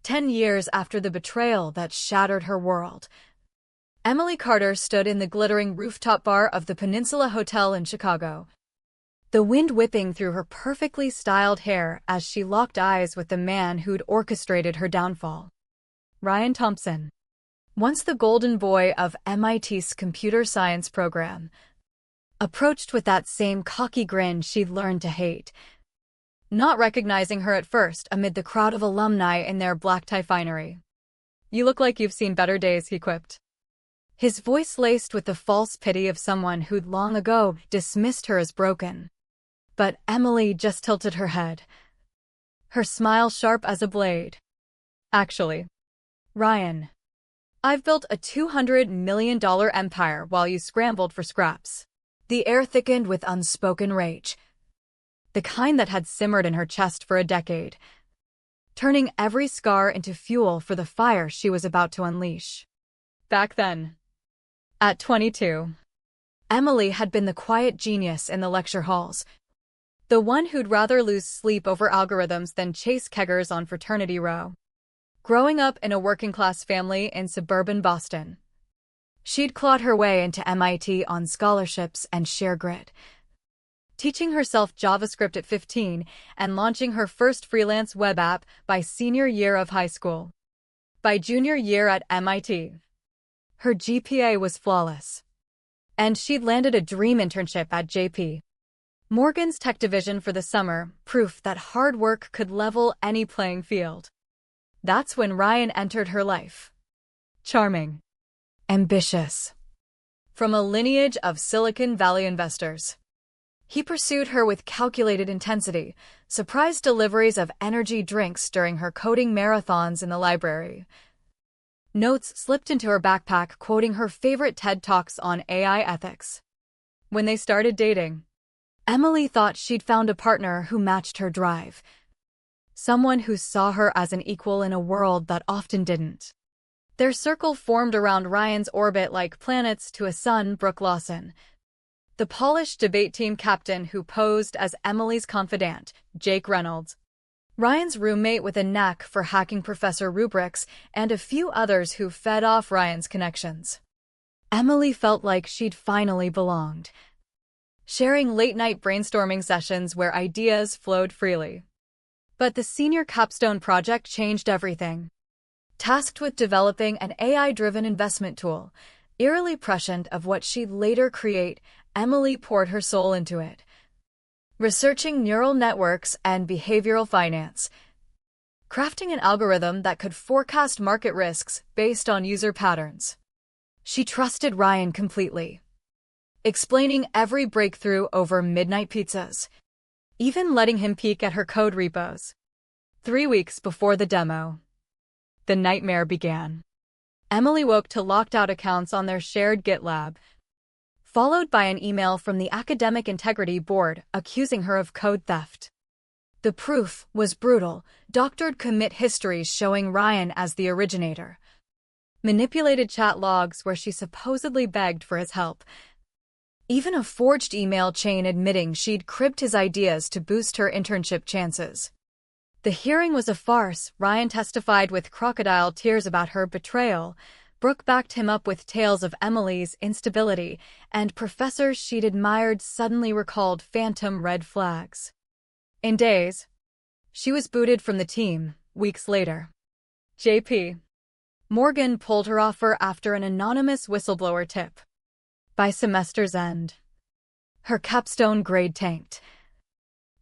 10 years after the betrayal that shattered her world, Emily Carter stood in the glittering rooftop bar of the Peninsula Hotel in Chicago, the wind whipping through her perfectly styled hair as she locked eyes with the man who'd orchestrated her downfall. Ryan Thompson, once the golden boy of MIT's computer science program, approached with that same cocky grin she'd learned to hate, not recognizing her at first amid the crowd of alumni in their black tie finery. "You look like you've seen better days," he quipped, his voice laced with the false pity of someone who'd long ago dismissed her as broken. But Emily just tilted her head, her smile sharp as a blade. "Actually, Ryan, I've built a $200 million empire while you scrambled for scraps." The air thickened with unspoken rage, the kind that had simmered in her chest for a decade, turning every scar into fuel for the fire she was about to unleash. Back then, at 22, Emily had been the quiet genius in the lecture halls, the one who'd rather lose sleep over algorithms than chase keggers on Fraternity Row. Growing up in a working-class family in suburban Boston, she'd clawed her way into MIT on scholarships and sheer grit, teaching herself JavaScript at 15 and launching her first freelance web app by senior year of high school. By junior year at MIT, her GPA was flawless, and she'd landed a dream internship at JP Morgan's tech division for the summer, proof that hard work could level any playing field. That's when Ryan entered her life. Charming, ambitious, from a lineage of Silicon Valley investors, he pursued her with calculated intensity, surprise deliveries of energy drinks during her coding marathons in the library, notes slipped into her backpack quoting her favorite TED Talks on AI ethics. When they started dating, Emily thought she'd found a partner who matched her drive, someone who saw her as an equal in a world that often didn't. Their circle formed around Ryan's orbit like planets to a sun. Brooke Lawson, the polished debate team captain who posed as Emily's confidant. Jake Reynolds, Ryan's roommate with a knack for hacking professor rubrics, and a few others who fed off Ryan's connections. Emily felt like she'd finally belonged, sharing late-night brainstorming sessions where ideas flowed freely. But the senior capstone project changed everything. Tasked with developing an AI-driven investment tool, eerily prescient of what she'd later create, Emily poured her soul into it, researching neural networks and behavioral finance, crafting an algorithm that could forecast market risks based on user patterns. She trusted Ryan completely, explaining every breakthrough over midnight pizzas, even letting him peek at her code repos. 3 weeks before the demo, the nightmare began. Emily woke to locked-out accounts on their shared GitLab, followed by an email from the Academic Integrity Board accusing her of code theft. The proof was brutal, doctored commit histories showing Ryan as the originator, manipulated chat logs where she supposedly begged for his help, even a forged email chain admitting she'd cribbed his ideas to boost her internship chances. The hearing was a farce. Ryan testified with crocodile tears about her betrayal. Brooke backed him up with tales of Emily's instability, and professors she'd admired suddenly recalled phantom red flags. In days, she was booted from the team. Weeks later, JP Morgan pulled her offer after an anonymous whistleblower tip. By semester's end, her capstone grade tanked,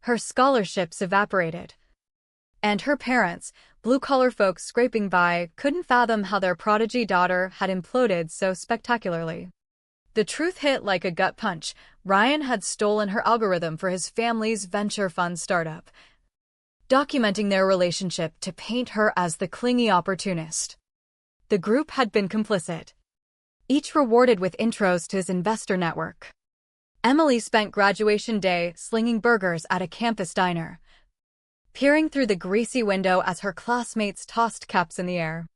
her scholarships evaporated, and her parents, blue-collar folks scraping by, couldn't fathom how their prodigy daughter had imploded so spectacularly. The truth hit like a gut punch. Ryan had stolen her algorithm for his family's venture fund startup, documenting their relationship to paint her as the clingy opportunist. The group had been complicit, each rewarded with intros to his investor network. Emily spent graduation day slinging burgers at a campus diner, peering through the greasy window as her classmates tossed caps in the air.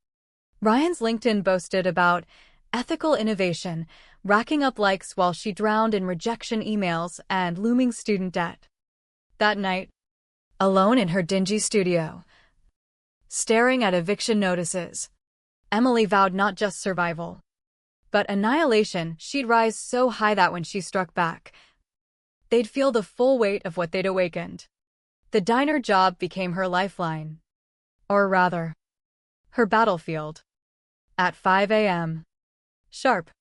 Ryan's LinkedIn boasted about ethical innovation, racking up likes while she drowned in rejection emails and looming student debt. That night, alone in her dingy studio, staring at eviction notices. Emily vowed not just survival, but annihilation. She'd rise so high that when she struck back, they'd feel the full weight of what they'd awakened. The diner job became her lifeline. Or rather, her battlefield. At 5 a.m. sharp,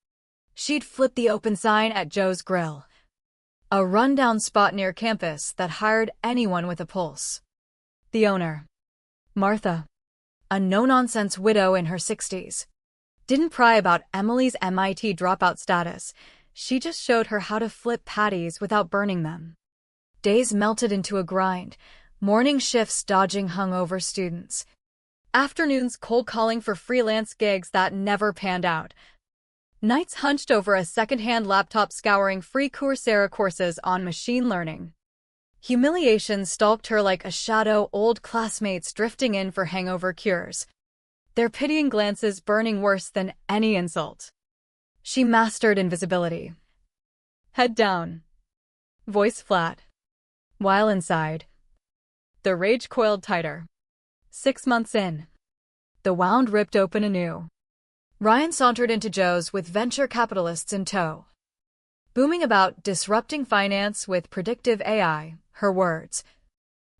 she'd flip the open sign at Joe's Grill, a rundown spot near campus that hired anyone with a pulse. The owner, Martha, a no-nonsense widow in her 60s, didn't pry about Emily's MIT dropout status. She just showed her how to flip patties without burning them. Days melted into a grind, morning shifts dodging hungover students, afternoons cold calling for freelance gigs that never panned out, nights hunched over a second-hand laptop scouring free Coursera courses on machine learning. Humiliation stalked her like a shadow, old classmates drifting in for hangover cures, their pitying glances burning worse than any insult. She mastered invisibility. Head down, voice flat, while inside, the rage coiled tighter. 6 months in, the wound ripped open anew. Ryan sauntered into Joe's with venture capitalists in tow, booming about disrupting finance with predictive AI, her words,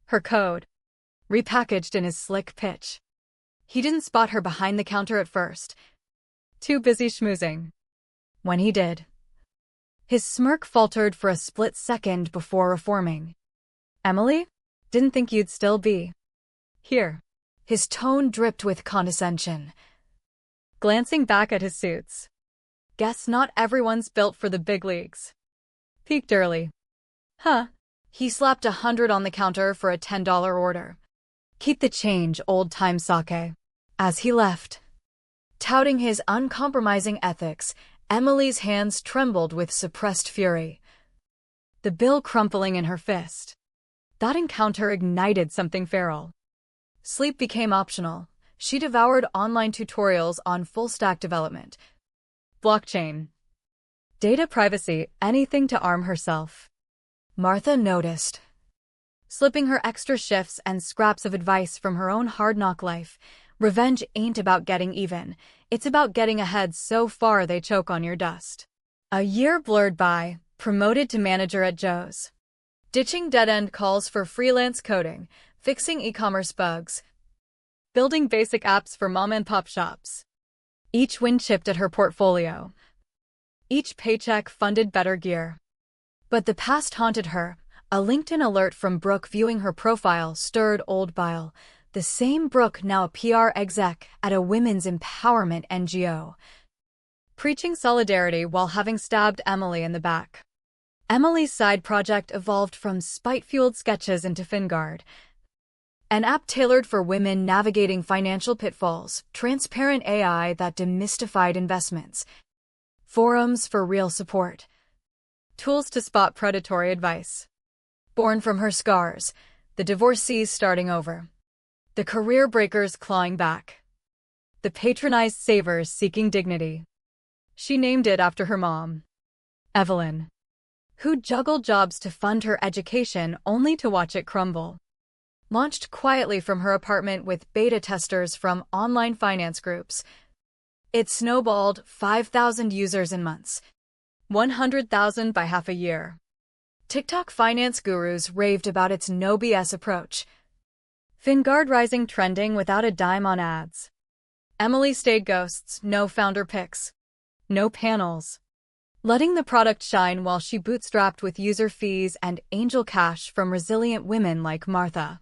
her code, repackaged in his slick pitch. He didn't spot her behind the counter at first, too busy schmoozing. When he did, his smirk faltered for a split second before reforming. "Emily? Didn't think you'd still be here." His tone dripped with condescension. Glancing back at his suits. "Guess not everyone's built for the big leagues. Peaked early. Huh." He slapped 100 on the counter for a $10 order. "Keep the change, old-time sake." As he left, touting his uncompromising ethics, Emily's hands trembled with suppressed fury, the bill crumpling in her fist. That encounter ignited something feral. Sleep became optional. She devoured online tutorials on full-stack development, blockchain, data privacy, anything to arm herself. Martha noticed, slipping her extra shifts and scraps of advice from her own hard-knock life. Revenge ain't about getting even. It's about getting ahead so far they choke on your dust. A year blurred by, promoted to manager at Joe's, ditching dead-end calls for freelance coding, fixing e-commerce bugs, building basic apps for mom-and-pop shops. Each win chipped at her portfolio. Each paycheck funded better gear. But the past haunted her. A LinkedIn alert from Brooke viewing her profile stirred old bile. The same Brooke, now a PR exec at a women's empowerment NGO, preaching solidarity while having stabbed Emily in the back. Emily's side project evolved from spite-fueled sketches into FinGuard, an app tailored for women navigating financial pitfalls, transparent AI that demystified investments, forums for real support, tools to spot predatory advice. Born from her scars, the divorcees starting over, the career breakers clawing back, the patronized savers seeking dignity. She named it after her mom, Evelyn, who juggled jobs to fund her education only to watch it crumble. Launched quietly from her apartment with beta testers from online finance groups, it snowballed 5,000 users in months, 100,000 by half a year. TikTok finance gurus raved about its no BS approach. FinGuard rising trending without a dime on ads. Emily stayed ghosts, no founder picks, no panels, letting the product shine while she bootstrapped with user fees and angel cash from resilient women like Martha,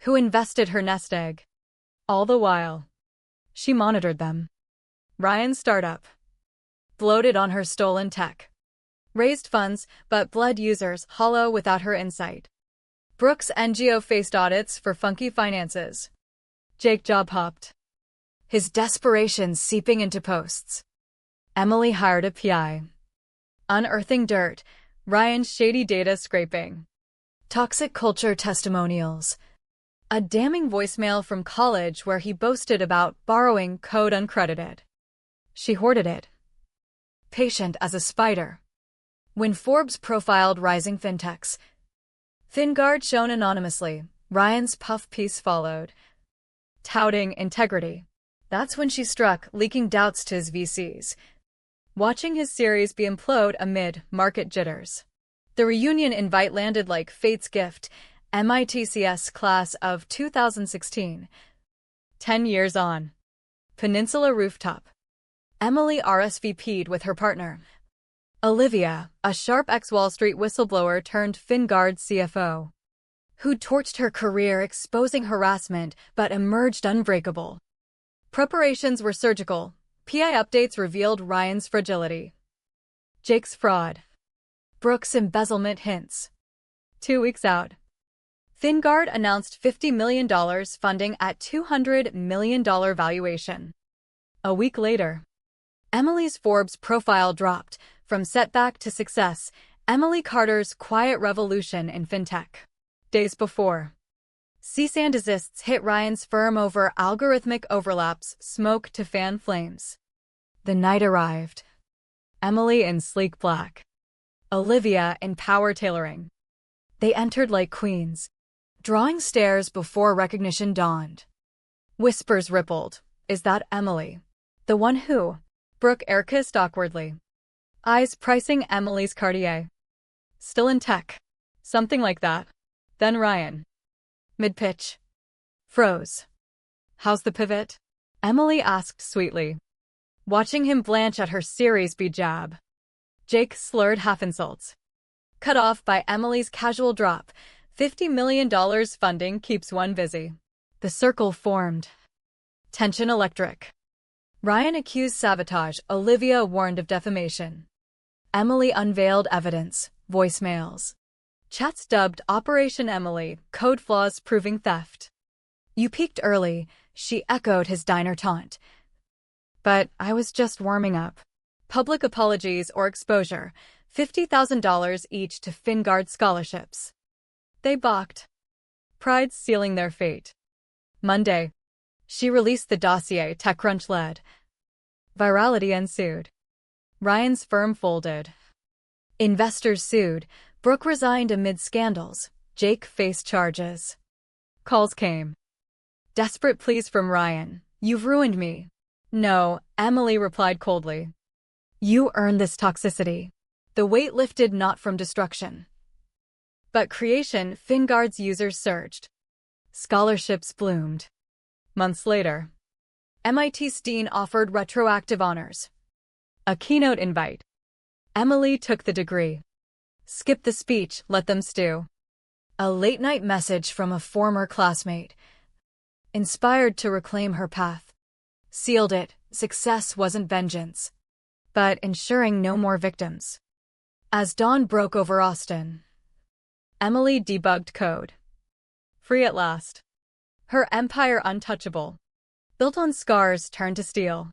who invested her nest egg. All the while, she monitored them. Ryan's startup, bloated on her stolen tech, raised funds but bled users hollow without her insight. Brooks' NGO faced audits for funky finances. Jake job hopped, his desperation seeping into posts. Emily hired a PI, unearthing dirt, Ryan's shady data scraping, toxic culture testimonials, a damning voicemail from college where he boasted about borrowing code uncredited. She hoarded it, patient as a spider. When Forbes profiled rising fintechs, FinGuard shone anonymously. Ryan's puff piece followed, touting integrity. That's when she struck, leaking doubts to his VCs, watching his series be implode amid market jitters. The reunion invite landed like fate's gift, MITCS class of 2016. 10 years on. Peninsula Rooftop. Emily RSVP'd with her partner, Olivia, a sharp ex-Wall Street whistleblower turned Fingard CFO, who'd torched her career exposing harassment but emerged unbreakable. Preparations were surgical. PI updates revealed Ryan's fragility, Jake's fraud, Brooke's embezzlement hints. 2 weeks out, Fingard announced $50 million funding at $200 million valuation. A week later, Emily's Forbes profile dropped. From setback to success, Emily Carter's quiet revolution in fintech. Days before, cease and desists hit Ryan's firm over algorithmic overlaps, smoke to fan flames. The night arrived. Emily in sleek black, Olivia in power tailoring. They entered like queens, drawing stares before recognition dawned. Whispers rippled. Is that Emily? The one who? Brooke air-kissed awkwardly, eyes pricing Emily's Cartier. Still in tech. Something like that. Then Ryan, mid-pitch, froze. How's the pivot? Emily asked sweetly, watching him blanch at her Series B jab. Jake slurred half-insults, cut off by Emily's casual drop. $50 million funding keeps one busy. The circle formed. Tension electric. Ryan accused sabotage, Olivia warned of defamation. Emily unveiled evidence, voicemails. Chats dubbed Operation Emily, code flaws proving theft. You peaked early, she echoed his diner taunt. But I was just warming up. Public apologies or exposure, $50,000 each to Fingard scholarships. They balked. Pride sealing their fate. Monday, she released the dossier TechCrunch led. Virality ensued. Ryan's firm folded. Investors sued. Brooke resigned amid scandals. Jake faced charges. Calls came. Desperate pleas from Ryan. You've ruined me. No, Emily replied coldly. You earned this toxicity. The weight lifted not from destruction, but creation. Fingard's users surged. Scholarships bloomed. Months later, MIT Steen offered retroactive honors. A keynote invite. Emily took the degree. Skip the speech, let them stew. A late-night message from a former classmate. Inspired to reclaim her path. Sealed it. Success wasn't vengeance, but ensuring no more victims. As dawn broke over Austin, Emily debugged code. Free at last. Her empire untouchable. Built on scars turned to steel.